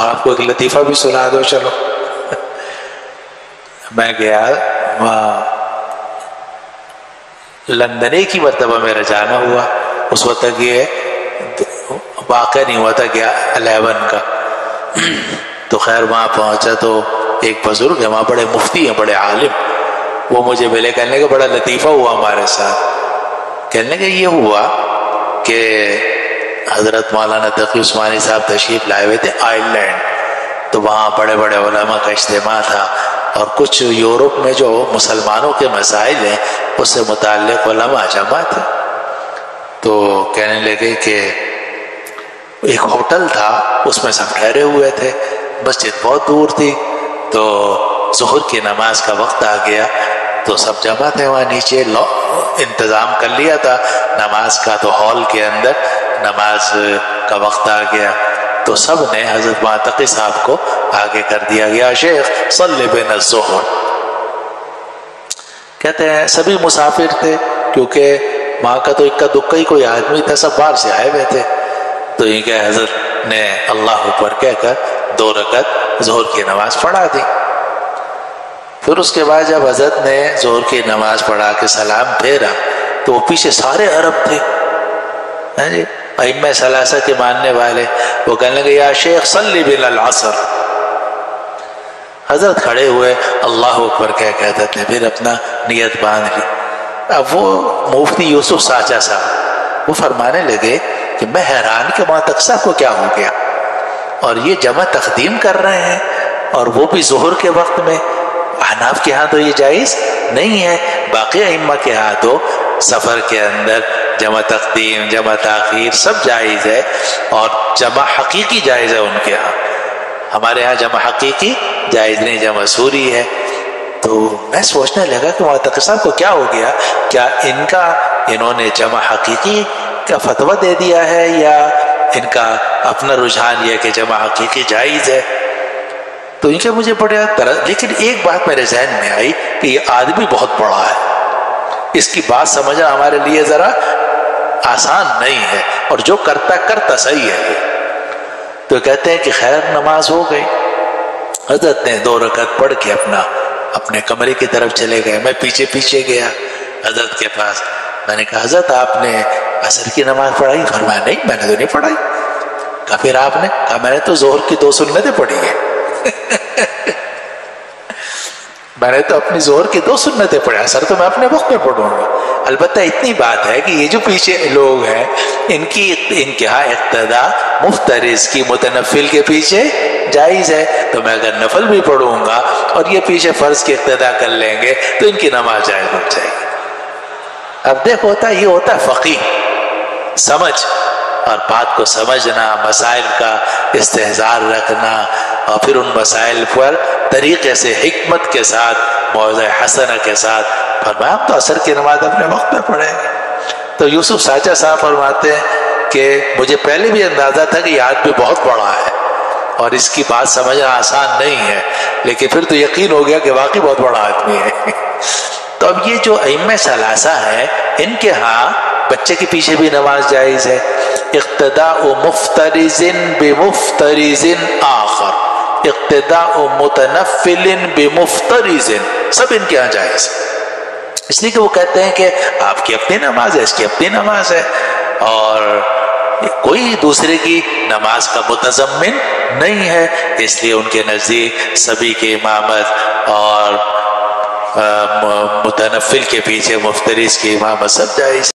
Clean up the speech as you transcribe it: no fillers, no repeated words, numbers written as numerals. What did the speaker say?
اور آپ کو ایک لطیفہ بھی سنا دو چلو. میں گیا وہاں لندن ایک ہی مرتبہ میرا جانا ہوا. اس وقت تک یہ واقعہ نہیں ہوا تھا کہ 11 کا. تو خیر وہاں پہنچا تو ایک بزرگ ہے وہاں، بڑے مفتی ہیں، بڑے عالم. وہ مجھے ملے، کہنے کا بڑا لطیفہ ہوا ہمارے ساتھ. کہنے کا یہ ہوا کہ حضرت مولانا تقی عثمانی صاحب تشریف لائے ہوئے تھے آئرلینڈ. تو وہاں بڑے بڑے علماء کا اجتماع تھا، اور کچھ یورپ میں جو مسلمانوں کے مسائل ہیں اس سے متعلق علماء جمع تھے. تو کہنے لگے کہ ایک ہوٹل تھا، اس میں سب ٹھہرے ہوئے تھے، مسجد بہت دور تھی. تو ظہر کی نماز کا وقت آ گیا تو سب جمع تھے وہاں نیچے. انتظام کر لیا تھا نماز کا، تو ہال کے اندر نماز کا وقت آ گیا تو سب نے حضرت تقی صاحب کو آگے کر دیا گیا. شیخ صلی بنا الظہر. کہتے ہیں سبھی مسافر تھے کیونکہ وہاں کا تو اکا دکا ہی کوئی آدمی تھا، سب باہر سے آئے ہوئے تھے. تو یہ کہ حضرت نے اللہ اکبر کہہ کر 2 رکعت ظہر کی نماز پڑھا دی. پھر اس کے بعد جب حضرت نے ظہر کی نماز پڑھا کے سلام پھیرا تو وہ پیچھے سارے عرب تھے، جی ائمہ ثلاثہ کے ماننے والے. وہ کہنے لگے یا شیخ صلی بنا العصر. حضرت کھڑے ہوئے، اللہ اکبر کہہ کے حضرت نے پھر اپنا نیت باندھ لی. اب وہ مفتی یوسف ساچا صاحب وہ فرمانے لگے کہ میں حیران کہ مولانا تقی صاحب کو کیا ہو گیا، اور یہ جمع تقدیم کر رہے ہیں اور وہ بھی ظہر کے وقت میں. احناف کے ہاں تو یہ جائز نہیں ہے، باقی ائمہ کے ہاں تو سفر کے اندر جمع تقدیم جمع تاخیر سب جائز ہے، اور جمع حقیقی جائز ہے ان کے ہاں. ہمارے ہاں جمع حقیقی جائز نہیں، جمع سوری ہے. تو میں سوچنے لگا کہ مولانا تقی صاحب کو کیا ہو گیا، کیا انہوں نے جمع حقیقی کا فتویٰ دے دیا ہے یا ان کا اپنا رجحان یہ کہ جمع حقیقی جائز ہے. تو ان کے مجھے بڑے لیکن ایک بات میرے ذہن میں آئی کہ یہ آدمی بہت بڑا ہے، اس کی بات سمجھنا ہمارے لیے ذرا آسان نہیں ہے، اور جو کرتا صحیح ہے. تو کہتے ہیں کہ خیر نماز ہو گئی. حضرت نے 2 رکعت پڑھ کے اپنے کمرے کی طرف چلے گئے. میں پیچھے گیا حضرت کے پاس. میں نے کہا حضرت آپ نے عصر کی نماز پڑھائی؟ فرمایا نہیں میں نے تو نہیں پڑھائی. کہا پھر آپ نے؟ کہا میں نے تو ظہر کی 2 سنتیں پڑھی ہیں. میں نے تو اپنی ظہر کی 2 سنتیں پڑھی، عصر تو میں اپنے وقت میں پڑھوں گا. البتہ اتنی بات ہے کہ یہ جو پیچھے لوگ ہیں ان کے ہاں اقتداء مفترض کی متنفل کے پیچھے جائز ہے. تو میں اگر نفل بھی پڑھوں گا اور یہ پیچھے فرض کی اقتداء کر لیں گے تو ان کی نماز جائز ہو جائے گی. اب دیکھ یہ ہوتا ہے فقیہ سمجھ، اور بات کو سمجھنا، مسائل کا استحضار رکھنا، اور پھر ان مسائل پر طریقے سے حکمت کے ساتھ موعظہ حسنہ کے ساتھ فرمایا ہم تو عصر کی نماز اپنے وقت میں پڑھیں گے. تو یوسف ساچا صاحب فرماتے ہیں کہ مجھے پہلے بھی اندازہ تھا کہ یہ آدمی بہت بڑا ہے اور اس کی بات سمجھنا آسان نہیں ہے، لیکن پھر تو یقین ہو گیا کہ واقعی بہت بڑا آدمی ہے. تو اب یہ جو ائمہ ثلاثہ ہیں ان کے ہاں بچے کے پیچھے بھی نماز جائز ہے. اقتداء مفترض بمفترض آخر، اقتداء متنفل بمفترض، سب ان کے ہاں جائز. اس لیے کہ وہ کہتے ہیں کہ آپ کی اپنی نماز ہے، اس کی اپنی نماز ہے، اور کوئی دوسرے کی نماز کا متضمن نہیں ہے. اس لیے ان کے نزدیک سبھی کی امامت اور متنفل کے پیچھے مفترض کی امامت سب جائز.